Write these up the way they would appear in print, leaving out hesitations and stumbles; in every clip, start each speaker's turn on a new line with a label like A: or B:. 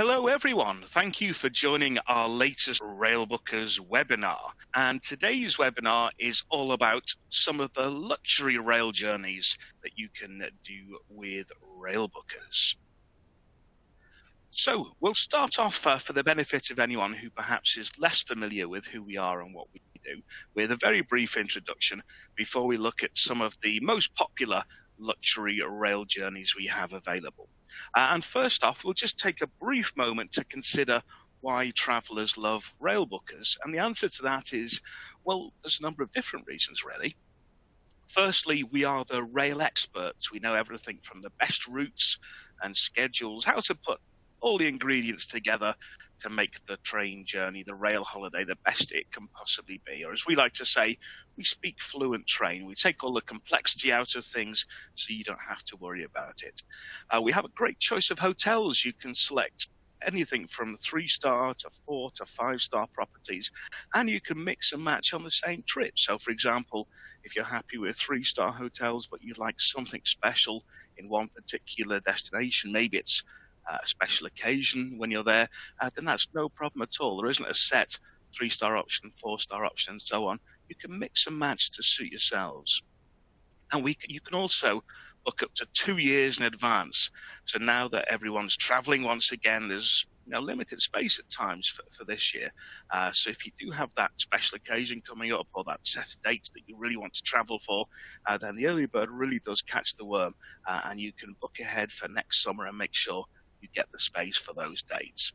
A: Hello, everyone. Thank you for joining our latest Railbookers webinar. And today's webinar is all about some of the luxury rail journeys that you can do with Railbookers. So we'll start off for the benefit of anyone who perhaps is less familiar with who we are and what we do, with a very brief introduction before we look at some of the most popular luxury rail journeys we have available. And first off, we'll just take a brief moment to consider why travellers love Railbookers. And the answer to that is, well, there's a number of different reasons, really. Firstly, we are the rail experts. We know everything from the best routes and schedules, how to put all the ingredients together to make the train journey, the rail holiday, the best it can possibly be. Or as we like to say, we speak fluent train. We take all the complexity out of things so you don't have to worry about it. We have a great choice of hotels. You can select anything from 3-star to 4 to 5-star properties, and you can mix and match on the same trip. So for example, if you're happy with 3-star hotels but you'd like something special in one particular destination, maybe it's a special occasion when you're there, then that's no problem at all. There isn't a set 3-star option, 4-star option, and so on. You can mix and match to suit yourselves. And you can also book up to 2 years in advance. So now that everyone's traveling once again, there's limited space at times for this year. So if you do have that special occasion coming up or that set of dates that you really want to travel for, then the early bird really does catch the worm, and you can book ahead for next summer and make sure you get the space for those dates.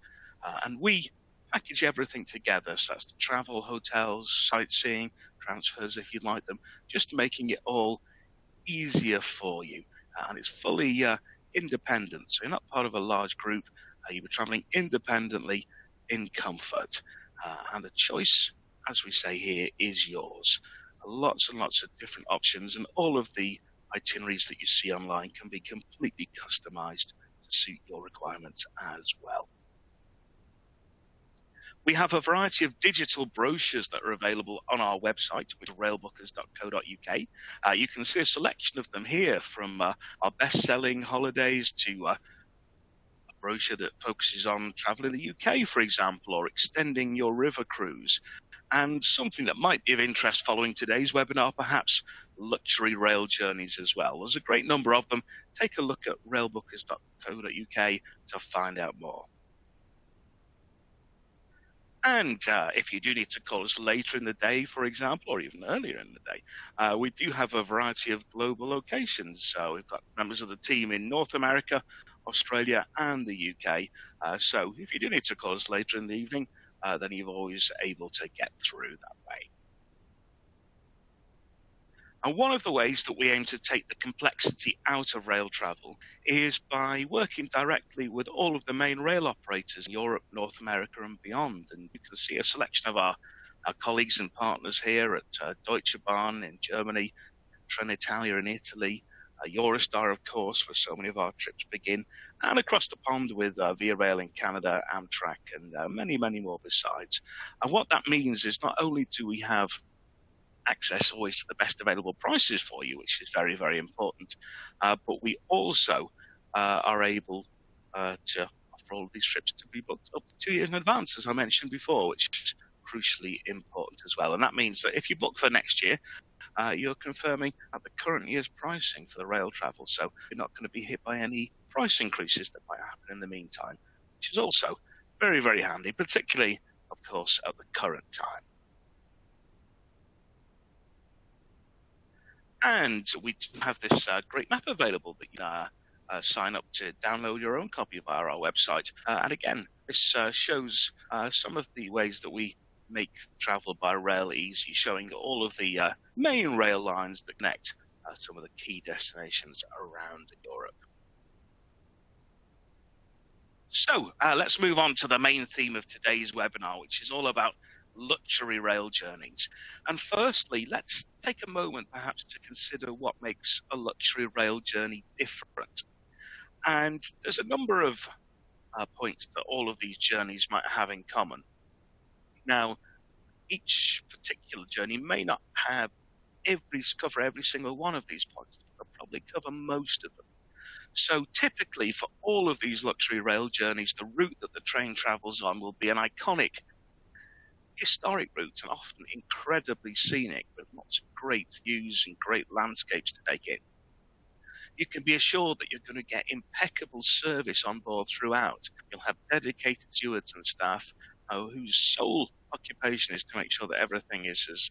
A: And we package everything together. So that's the travel, hotels, sightseeing, transfers if you'd like them, just making it all easier for you. And it's fully independent. So you're not part of a large group. You'll be traveling independently in comfort. And the choice, as we say here, is yours. Lots and lots of different options, and all of the itineraries that you see online can be completely customized to suit your requirements as well. We have a variety of digital brochures that are available on our website, which is railbookers.co.uk. You can see a selection of them here, from our best-selling holidays to a brochure that focuses on travel in the UK, for example, or extending your river cruise. And something that might be of interest following today's webinar, perhaps luxury rail journeys as well. There's a great number of them. Take a look at railbookers.co.uk to find out more. And if you do need to call us later in the day, for example, or even earlier in the day, we do have a variety of global locations. So we've got members of the team in North America, Australia, and the UK. So if you do need to call us later in the evening, then you're always able to get through that way. And one of the ways that we aim to take the complexity out of rail travel is by working directly with all of the main rail operators in Europe, North America, and beyond. And you can see a selection of our colleagues and partners here at Deutsche Bahn in Germany, Trenitalia in Italy, Eurostar, of course, where so many of our trips begin, and across the pond with Via Rail in Canada, Amtrak, and many, many more besides. And what that means is not only do we have access always to the best available prices for you, which is very, very important, but we also are able to offer all of these trips to be booked up to 2 years in advance, as I mentioned before, which is crucially important as well. And that means that if you book for next year, you're confirming at the current year's pricing for the rail travel, so you're not going to be hit by any price increases that might happen in the meantime, which is also very, very handy, particularly, of course, at the current time. And we do have this great map available that you can sign up to download your own copy via our website. And again, this shows some of the ways that we make travel by rail easy, showing all of the main rail lines that connect some of the key destinations around Europe. So let's move on to the main theme of today's webinar, which is all about luxury rail journeys. And firstly, let's take a moment perhaps to consider what makes a luxury rail journey different. And there's a number of points that all of these journeys might have in common. Now, each particular journey may not cover every single one of these points, but they'll probably cover most of them. So typically for all of these luxury rail journeys, the route that the train travels on will be an iconic historic route and often incredibly scenic with lots of great views and great landscapes to take in. You can be assured that you're going to get impeccable service on board throughout. You'll have dedicated stewards and staff whose sole occupation is to make sure that everything is as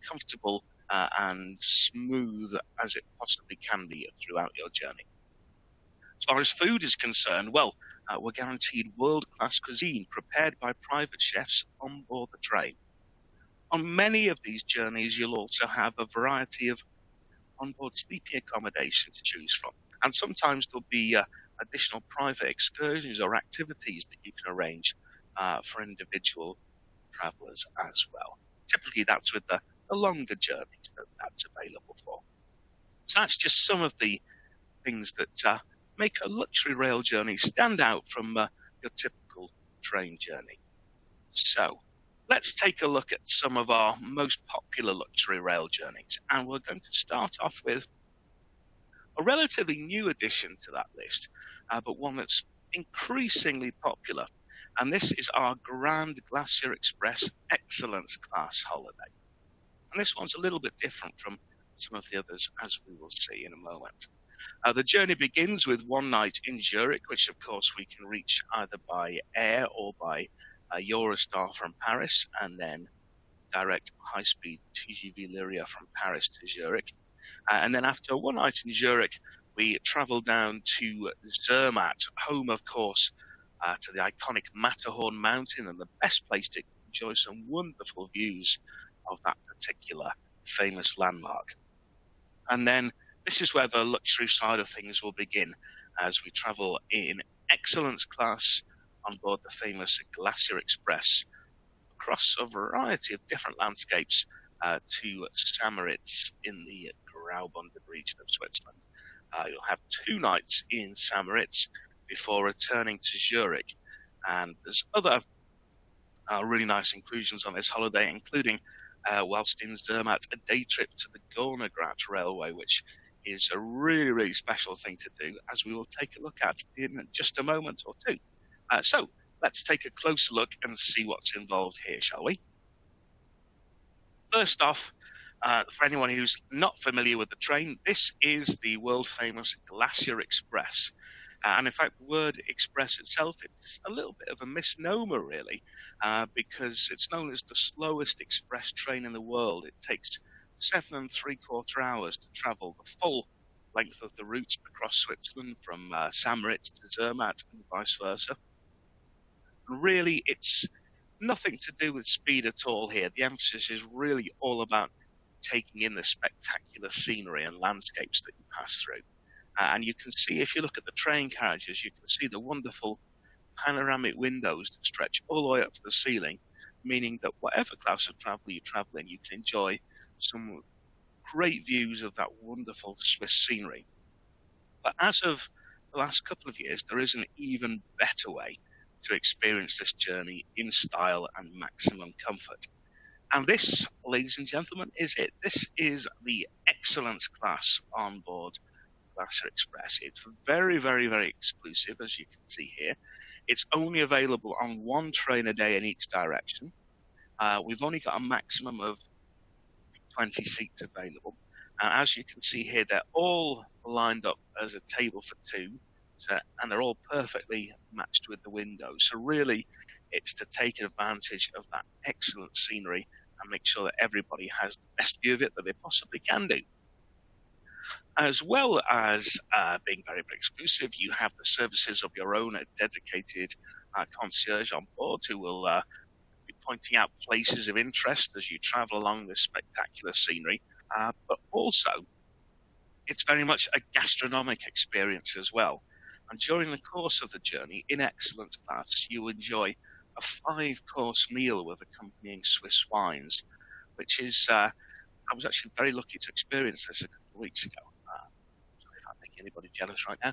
A: comfortable and smooth as it possibly can be throughout your journey. As far as food is concerned, well, we're guaranteed world-class cuisine prepared by private chefs on board the train. On many of these journeys, you'll also have a variety of onboard sleeping accommodation to choose from. And sometimes there'll be additional private excursions or activities that you can arrange for individual travelers as well. Typically, that's with the longer journeys that's available for. So that's just some of the things that make a luxury rail journey stand out from your typical train journey. So let's take a look at some of our most popular luxury rail journeys. And we're going to start off with a relatively new addition to that list, but one that's increasingly popular. And this is our Grand Glacier Express Excellence Class holiday. And this one's a little bit different from some of the others, as we will see in a moment. The journey begins with one night in Zurich, which of course we can reach either by air or by Eurostar from Paris, and then direct high-speed TGV Lyria from Paris to Zurich. And then after one night in Zurich, we travel down to Zermatt, home, of course, to the iconic Matterhorn mountain and the best place to enjoy some wonderful views of that particular famous landmark. And then this is where the luxury side of things will begin, as we travel in excellence class on board the famous Glacier Express across a variety of different landscapes to St. in the Graubünden region of Switzerland. You'll have 2 nights in St. before returning to Zurich. And there's other really nice inclusions on this holiday, including, whilst in Zermatt, a day trip to the Gornergrat Railway, which is a really, really special thing to do, as we will take a look at in just a moment or two. So let's take a closer look and see what's involved here, shall we? First off, for anyone who's not familiar with the train, this is the world-famous Glacier Express. And in fact, the word express itself, it's a little bit of a misnomer, really, because it's known as the slowest express train in the world. It takes 7 3/4 hours to travel the full length of the route across Switzerland from St. to Zermatt and vice versa. And really, it's nothing to do with speed at all here. The emphasis is really all about taking in the spectacular scenery and landscapes that you pass through. And you can see, if you look at the train carriages, you can see the wonderful panoramic windows that stretch all the way up to the ceiling, meaning that whatever class of travel you travel in, you can enjoy some great views of that wonderful Swiss scenery. But as of the last couple of years, there is an even better way to experience this journey in style and maximum comfort. And this, ladies and gentlemen, is it. This is the excellence class on board Glacier Express. It's very, very, very exclusive, as you can see here. It's only available on 1 train a day in each direction. We've only got a maximum of 20 seats available. And as you can see here, they're all lined up as a table for 2, and they're all perfectly matched with the windows. So really, it's to take advantage of that excellent scenery and make sure that everybody has the best view of it that they possibly can do. As well as being very, very exclusive, you have the services of your own dedicated concierge on board who will be pointing out places of interest as you travel along this spectacular scenery. But also, it's very much a gastronomic experience as well. And during the course of the journey, in excellence class, you enjoy a 5-course meal with accompanying Swiss wines, which is, I was actually very lucky to experience this a couple of weeks ago. Sorry if I'm making anybody jealous right now,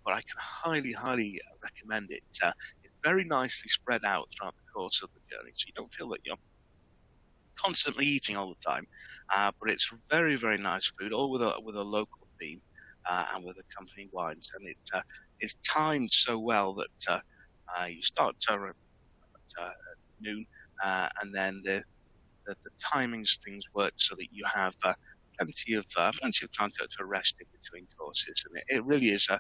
A: but I can highly, highly recommend it. It's very nicely spread out throughout the course of the journey, so you don't feel that you're constantly eating all the time, but it's very, very nice food, all with a local theme. and with accompanying wines. And it's timed so well that you start at noon, and then the timings things work so that you have plenty of time to rest in between courses. And it really is a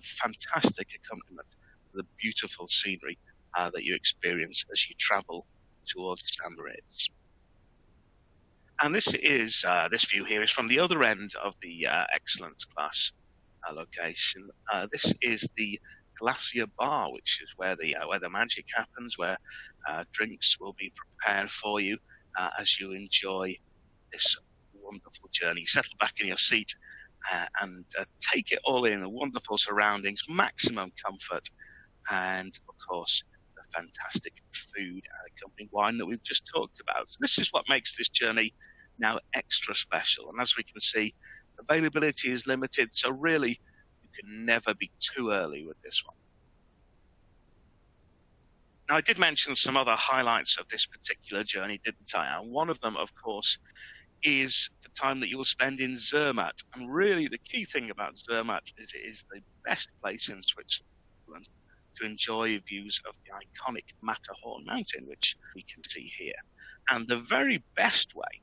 A: fantastic accompaniment to the beautiful scenery that you experience as you travel towards St. Moritz. And this view here is from the other end of the Excellence class location. This is the Glacier Bar, which is where the magic happens, where drinks will be prepared for you as you enjoy this wonderful journey. Settle back in your seat and take it all in, the wonderful surroundings, maximum comfort, and of course the fantastic food and accompanying wine that we've just talked about. So this is what makes this journey now extra special. And as we can see, availability is limited, so really you can never be too early with this one. Now, I did mention some other highlights of this particular journey, didn't I? And one of them, of course, is the time that you will spend in Zermatt. And really the key thing about Zermatt is it is the best place in Switzerland to enjoy views of the iconic Matterhorn mountain, which we can see here. And the very best way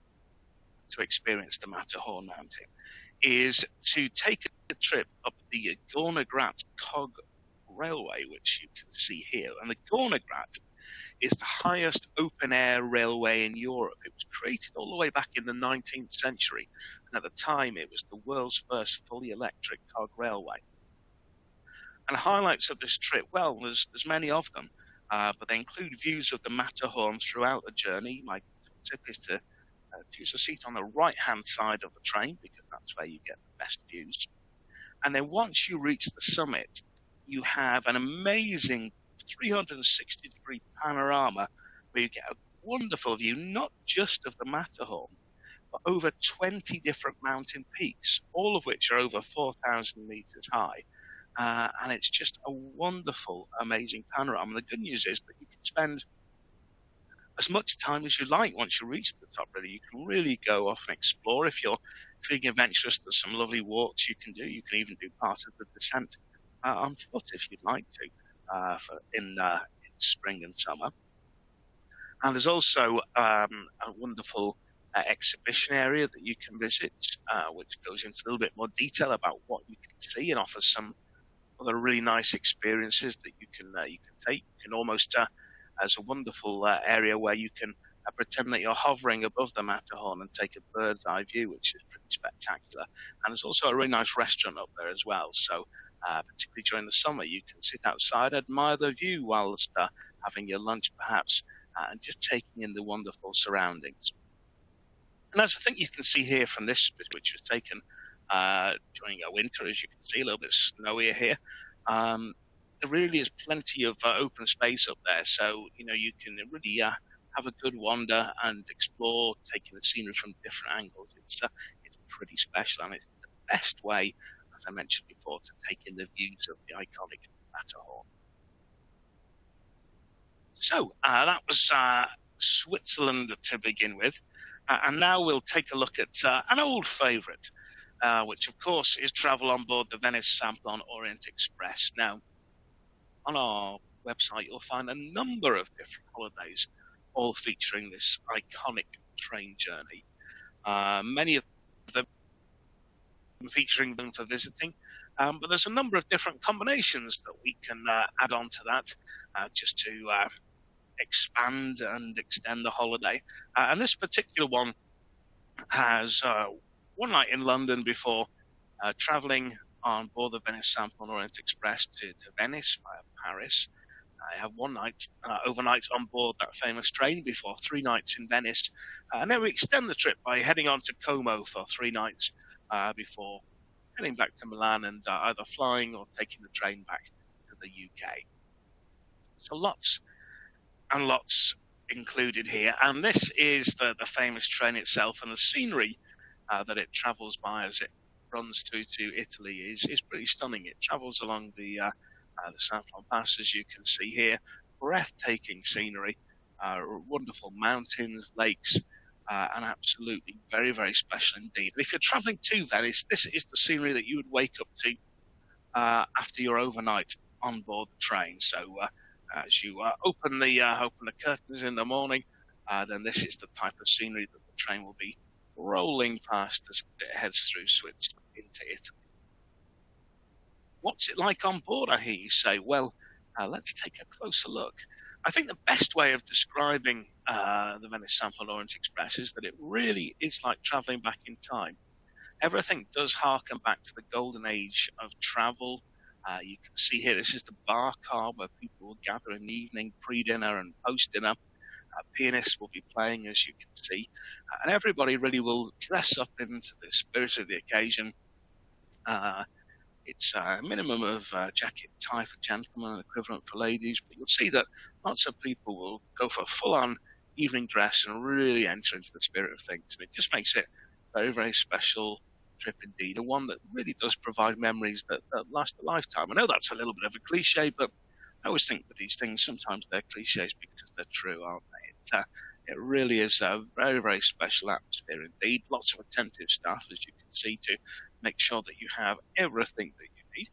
A: to experience the Matterhorn mountain is to take a trip up the Gornergrat Cog Railway, which you can see here. And the Gornergrat is the highest open-air railway in Europe. It was created all the way back in the 19th century, and at the time it was the world's first fully electric cog railway. And highlights of this trip, well, there's many of them, but they include views of the Matterhorn throughout the journey. My tip is to choose a seat on the right-hand side of the train, because that's where you get the best views. And then once you reach the summit, you have an amazing 360-degree panorama where you get a wonderful view, not just of the Matterhorn, but over 20 different mountain peaks, all of which are over 4,000 meters high. And it's just a wonderful, amazing panorama. And the good news is that you can spend as much time as you like once you reach the top. Really, you can really go off and explore. If you're feeling adventurous, there's some lovely walks you can do. You can even do part of the descent on foot if you'd like to, in spring and summer. And there's also a wonderful exhibition area that you can visit, which goes into a little bit more detail about what you can see and offers some other really nice experiences that you can take. You can almost as a wonderful area where you can pretend that you're hovering above the Matterhorn and take a bird's eye view, which is pretty spectacular. And there's also a really nice restaurant up there as well. So particularly during the summer, you can sit outside, admire the view whilst having your lunch perhaps, and just taking in the wonderful surroundings. And as I think you can see here from this, which was taken during a winter, as you can see, a little bit snowier here, there really is plenty of open space up there. So, you can really have a good wander and explore, taking the scenery from different angles. It's pretty special, and it's the best way, as I mentioned before, to take in the views of the iconic Matterhorn. So that was Switzerland to begin with. And now we'll take a look at an old favourite, which of course is travel on board the Venice Simplon-Orient-Express. Now, on our website, you'll find a number of different holidays, all featuring this iconic train journey. Many of them featuring them for visiting, but there's a number of different combinations that we can add on to that just to expand and extend the holiday. And this particular one has one night in London before travelling on board the Venice Simplon-Orient-Express to Venice via Paris. I have one night overnight on board that famous train before 3 nights in Venice. And then we extend the trip by heading on to Como for 3 nights before heading back to Milan and either flying or taking the train back to the UK. So lots and lots included here. And this is the famous train itself, and the scenery that it travels by as it runs through to Italy is pretty stunning. It travels along the Simplon Pass, as you can see here. Breathtaking scenery, wonderful mountains, lakes, and absolutely very, very special indeed. And if you're traveling to Venice, this is the scenery that you would wake up to after your overnight on board the train. So as you open the curtains in the morning, then this is the type of scenery that the train will be rolling past as it heads through Switzerland into Italy. What's it like on board, I hear you say? Well, let's take a closer look. I think the best way of describing the Venice Simplon-Orient-Express is that it really is like traveling back in time. Everything does harken back to the golden age of travel. You can see here, this is the bar car where people will gather in the evening, pre-dinner and post-dinner. Pianists will be playing, as you can see, and everybody really will dress up into the spirit of the occasion. It's a minimum of jacket and tie for gentlemen and equivalent for ladies, but you'll see that lots of people will go for a full-on evening dress and really enter into the spirit of things. And it just makes it a very, very special trip indeed, and one that really does provide memories that last a lifetime. I know that's a little bit of a cliche, but I always think with these things, sometimes they're cliches because they're true, aren't they? It really is a very, very special atmosphere indeed. Lots of attentive staff, as you can see, to make sure that you have everything that you need.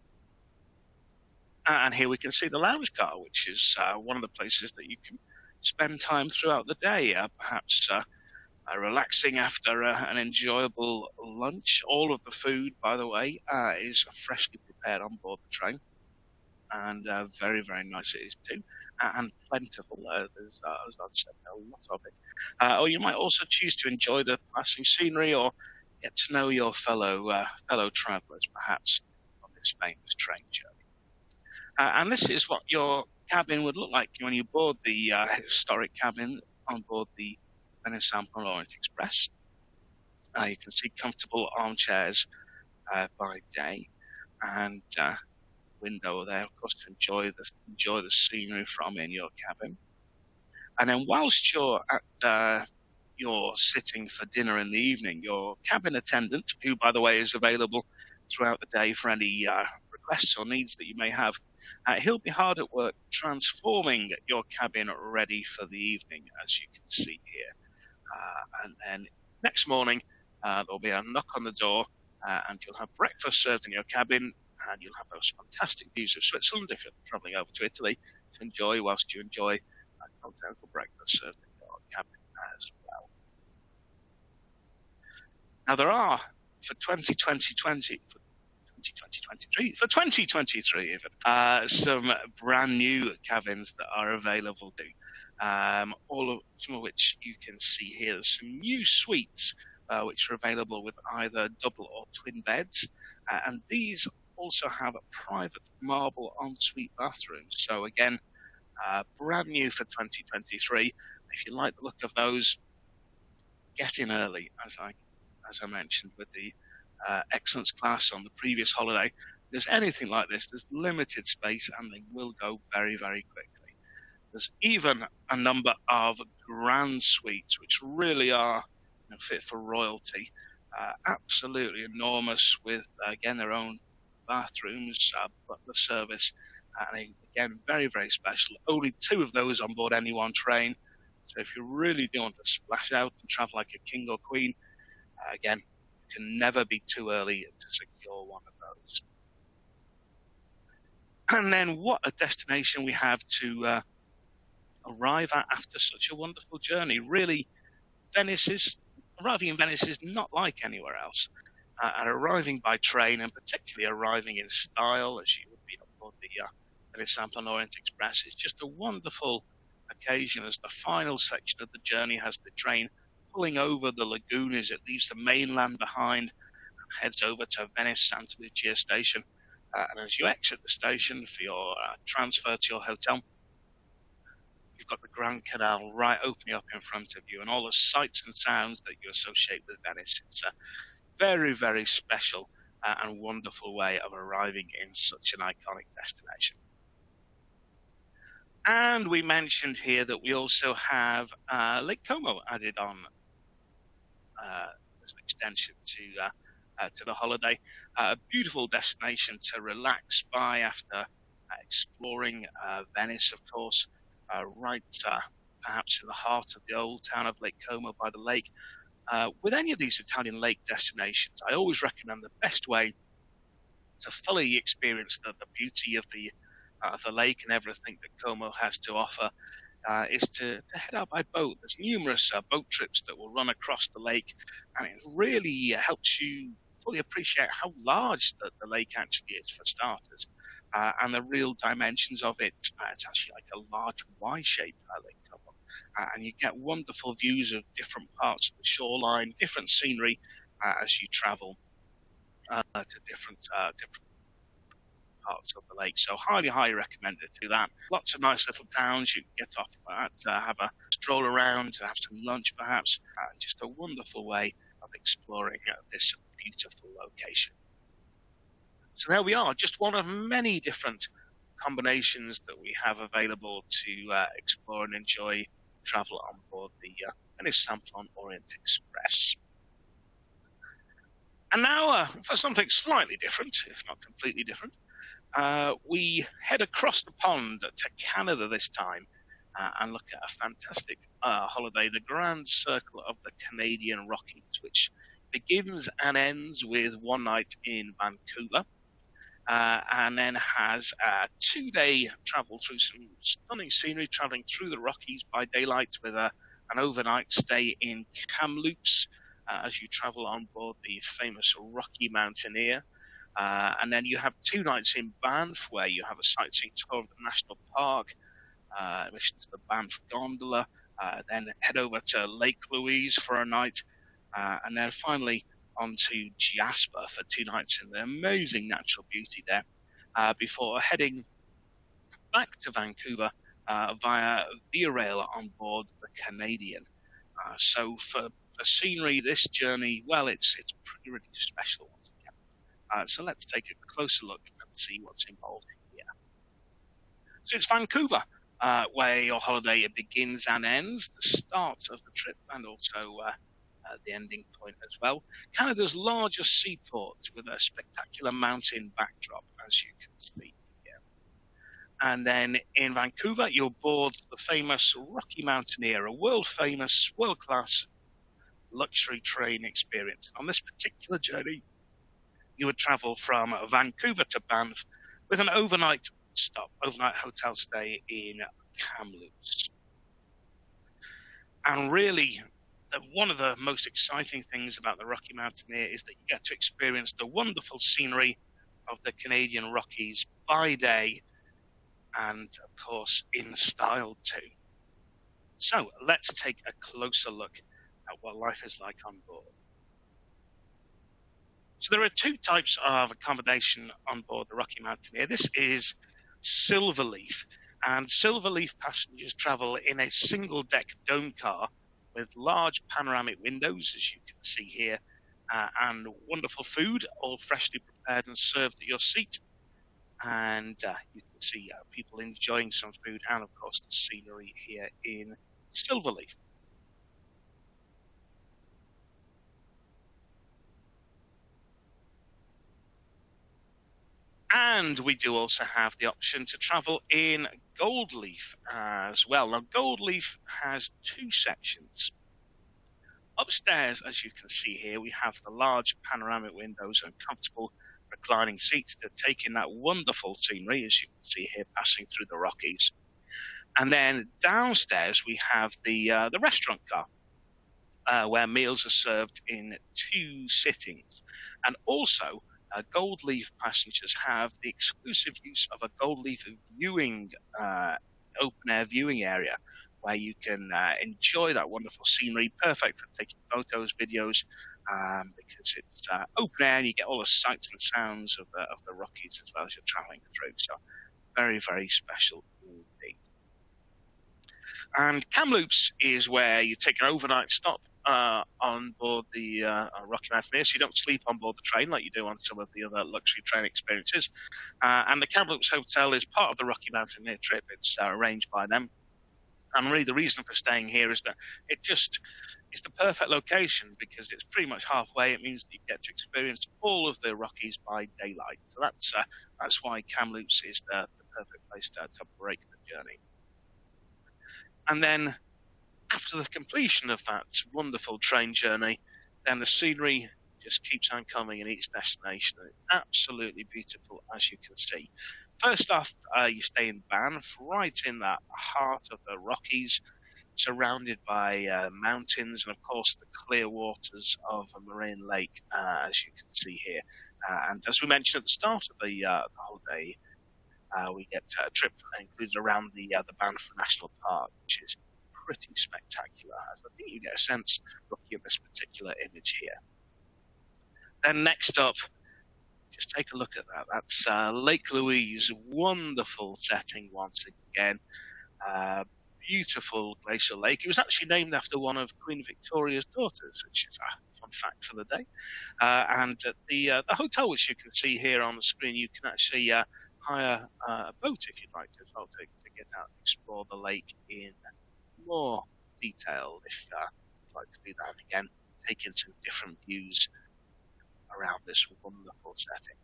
A: And here we can see the lounge car, which is one of the places that you can spend time throughout the day, perhaps relaxing after an enjoyable lunch. All of the food, by the way, is freshly prepared on board the train, and very, very nice it is too, and plentiful. There's, as I said, a lot of it. Or you might also choose to enjoy the passing scenery, or get to know your fellow travellers, perhaps, on this famous train journey. And this is what your cabin would look like when you board the historic cabin on board the Venice Simplon-Orient-Express. You can see comfortable armchairs by day, and window there, of course, to enjoy the scenery from in your cabin. And then whilst you're sitting for dinner in the evening, your cabin attendant, who, by the way, is available throughout the day for any requests or needs that you may have, he'll be hard at work transforming your cabin ready for the evening, as you can see here. And then next morning, there'll be a knock on the door, and you'll have breakfast served in your cabin, and you'll have those fantastic views of Switzerland if you're travelling over to Italy to enjoy whilst you enjoy a continental breakfast served in your cabin as well. Now there are, for 2023, even, some brand new cabins that are available too. Some of which you can see here. There's some new suites which are available with either double or twin beds, and these also have a private marble ensuite bathroom. So again, brand new for 2023. If you like the look of those, get in early, as I mentioned with the excellence class on the previous holiday. If there's anything like this, there's limited space and they will go very, very quickly. There's even a number of grand suites which really are fit for royalty. Absolutely enormous, with again their own bathrooms, butler service, and again very, very special. Only 2 of those on board any one train. So if you really do want to splash out and travel like a king or queen, again, you can never be too early to secure one of those. And then what a destination we have to arrive at after such a wonderful journey. Really, arriving in Venice is not like anywhere else. And arriving by train, and particularly arriving in style, as you would be on board the Venice Simplon-Orient-Express, is just a wonderful occasion as the final section of the journey has the train pulling over the lagoon as it leaves the mainland behind and heads over to Venice Santa Lucia station. And as you exit the station for your transfer to your hotel, you've got the Grand Canal right opening up in front of you, and all the sights and sounds that you associate with Venice. It's a very, very special and wonderful way of arriving in such an iconic destination. And we mentioned here that we also have Lake Como added on as an extension to the holiday. A beautiful destination to relax by after exploring Venice, of course, right perhaps in the heart of the old town of Lake Como by the lake. With any of these Italian lake destinations, I always recommend the best way to fully experience the beauty of the lake and everything that Como has to offer is to head out by boat. There's numerous boat trips that will run across the lake, and it really helps you fully appreciate how large the lake actually is for starters, and the real dimensions of it. It's actually like a large Y-shaped Lake Como, and you get wonderful views of different parts of the shoreline, different scenery as you travel to different parts of the lake. So highly recommend it to that. Lots of nice little towns you can get off at, have a stroll around, have some lunch perhaps. Just a wonderful way of exploring this beautiful location. So there we are, just one of many different combinations that we have available to explore and enjoy travel on board the Venice Simplon-Orient-Express. And now for something slightly different, if not completely different, we head across the pond to Canada this time and look at a fantastic holiday, the Grand Circle of the Canadian Rockies, which begins and ends with one night in Vancouver, and then has a 2-day travel through some stunning scenery, traveling through the Rockies by daylight with an overnight stay in Kamloops as you travel on board the famous Rocky Mountaineer. And then you have 2 nights in Banff, where you have a sightseeing tour of the national park, admission to the Banff Gondola, then head over to Lake Louise for a night, and then finally on to Jasper for 2 nights in the amazing natural beauty there, before heading back to Vancouver via Via Rail on board the Canadian. So for scenery, this journey, well, it's pretty really special. So let's take a closer look and see what's involved here. So it's Vancouver, where your holiday begins and ends, the start of the trip and also the ending point as well. Canada's largest seaport with a spectacular mountain backdrop, as you can see here. And then in Vancouver, you'll board the famous Rocky Mountaineer, a world-famous, world-class luxury train experience. On this particular journey, you would travel from Vancouver to Banff with an overnight hotel stay in Kamloops. And really, one of the most exciting things about the Rocky Mountaineer is that you get to experience the wonderful scenery of the Canadian Rockies by day and, of course, in style too. So let's take a closer look at what life is like on board. So there are 2 types of accommodation on board the Rocky Mountaineer. This is Silverleaf, and Silverleaf passengers travel in a single-deck dome car with large panoramic windows, as you can see here, and wonderful food, all freshly prepared and served at your seat. And you can see people enjoying some food and, of course, the scenery here in Silverleaf. And we do also have the option to travel in Goldleaf as well. Now, Goldleaf has 2 sections. Upstairs, as you can see here, we have the large panoramic windows and comfortable reclining seats to take in that wonderful scenery, as you can see here, passing through the Rockies. And then downstairs, we have the restaurant car, where meals are served in 2 sittings. And also, Goldleaf passengers have the exclusive use of a Goldleaf viewing, open-air viewing area, where you can enjoy that wonderful scenery, perfect for taking photos, videos, because it's open air and you get all the sights and sounds of the Rockies as well as you're traveling through. So very special indeed. And Kamloops is where you take an overnight stop on board the Rocky Mountaineer, so you don't sleep on board the train like you do on some of the other luxury train experiences. And the Kamloops Hotel is part of the Rocky Mountaineer trip. It's arranged by them. And really the reason for staying here is that it's the perfect location because it's pretty much halfway. It means that you get to experience all of the Rockies by daylight. So that's why Kamloops is the perfect place to break the journey. And then after the completion of that wonderful train journey, then the scenery just keeps on coming in each destination. It's absolutely beautiful, as you can see. First off, you stay in Banff, right in that heart of the Rockies, surrounded by mountains and, of course, the clear waters of a marine lake, as you can see here. And as we mentioned at the start of the holiday, we get a trip included around the Banff National Park, which is pretty spectacular. I think you get a sense looking at this particular image here. Then next up, just take a look at that. That's Lake Louise, wonderful setting once again. Beautiful glacial lake. It was actually named after one of Queen Victoria's daughters, which is a fun fact for the day. And at the hotel, which you can see here on the screen, you can actually hire a boat if you'd like to as well to get out and explore the lake in more detail if you'd like to do that. And again, take in some different views around this wonderful setting.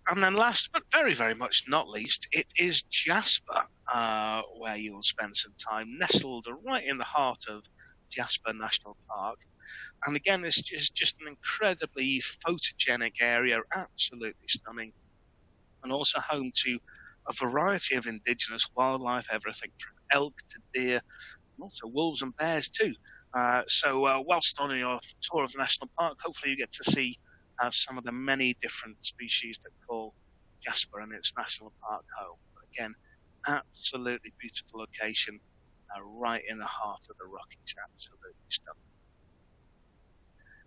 A: And then last, but very, very much not least, it is Jasper, where you'll spend some time nestled right in the heart of Jasper National Park. And again, this is just an incredibly photogenic area, absolutely stunning, and also home to a variety of indigenous wildlife, everything from elk to deer, and also wolves and bears too. So whilst on your tour of the national park, hopefully you get to see some of the many different species that call Jasper and its national park home. But again, absolutely beautiful location, right in the heart of the Rockies, absolutely stunning.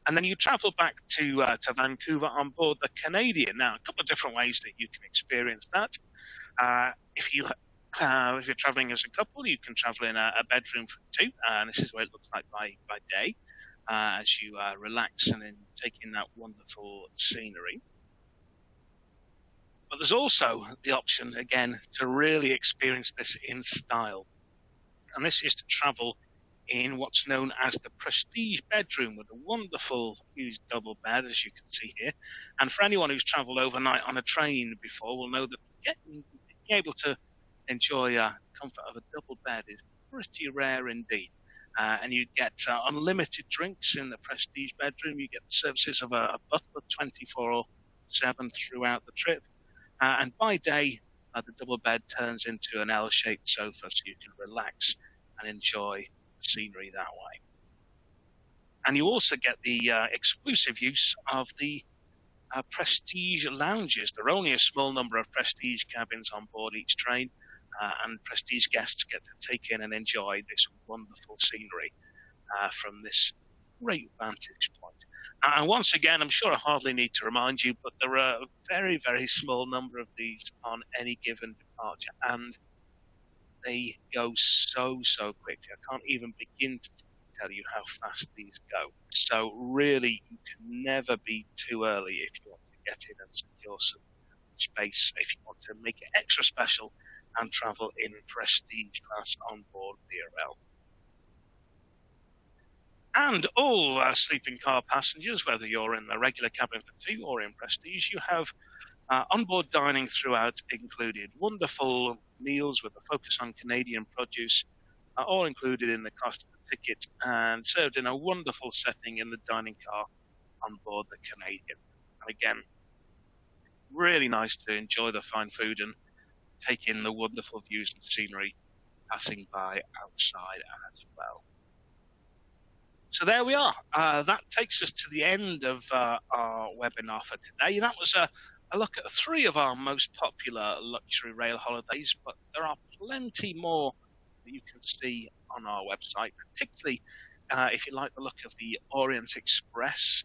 A: And then you travel back to Vancouver on board the Canadian. Now, a couple of different ways that you can experience that. If you're traveling as a couple, you can travel in a bedroom for two, and this is what it looks like by day as you relax and then take in that wonderful scenery. But there's also the option, again, to really experience this in style. And this is to travel in what's known as the Prestige bedroom with a wonderful huge double bed, as you can see here. And for anyone who's travelled overnight on a train before will know that being able to enjoy comfort of a double bed is pretty rare indeed. And you get unlimited drinks in the Prestige bedroom. You get the services of a butler 24/7 throughout the trip. And by day, the double bed turns into an L-shaped sofa so you can relax and enjoy the scenery that way. And you also get the exclusive use of the Prestige lounges. There are only a small number of Prestige cabins on board each train, and Prestige guests get to take in and enjoy this wonderful scenery from this great vantage point. And once again, I'm sure I hardly need to remind you, but there are a very, very small number of these on any given departure, and they go so quickly. I can't even begin to tell you how fast these go. So really, you can never be too early if you want to get in and secure some space, if you want to make it extra special and travel in Prestige class on board VRL. And all sleeping car passengers, whether you're in the regular cabin for two or in Prestige, you have onboard dining throughout included. Wonderful meals with a focus on Canadian produce, all included in the cost of the ticket and served in a wonderful setting in the dining car on board the Canadian. And again, really nice to enjoy the fine food and take in the wonderful views and scenery passing by outside as well. So there we are. That takes us to the end of our webinar for today. That was a look at three of our most popular luxury rail holidays, but there are plenty more that you can see on our website, particularly if you like the look of the Orient Express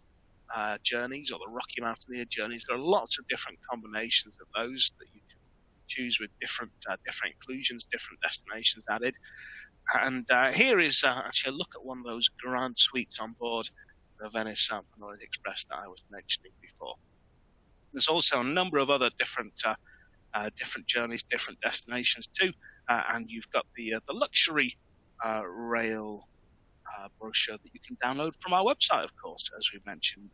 A: journeys or the Rocky Mountaineer journeys. There are lots of different combinations of those that you can choose with different inclusions, different destinations added. And here is actually a look at one of those grand suites on board the Venice Simplon-Orient-Express that I was mentioning before. There's also a number of other different journeys, different destinations too, and you've got the luxury rail brochure that you can download from our website, of course, as we mentioned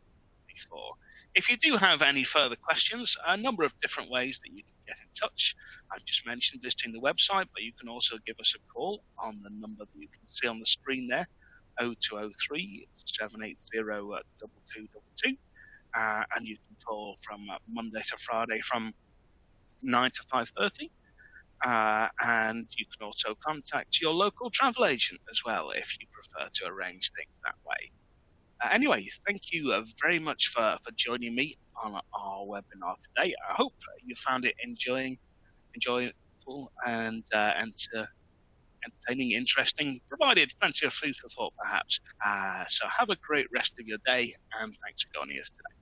A: before. If you do have any further questions, a number of different ways that you can get in touch. I've just mentioned visiting the website, but you can also give us a call on the number that you can see on the screen there, 0203 780 2222. And you can call from Monday to Friday from 9 to 5:30. And you can also contact your local travel agent as well if you prefer to arrange things that way. Anyway, thank you very much for joining me on our webinar today. I hope you found it enjoyable and entertaining, interesting, provided plenty of food for thought perhaps. So have a great rest of your day, and thanks for joining us today.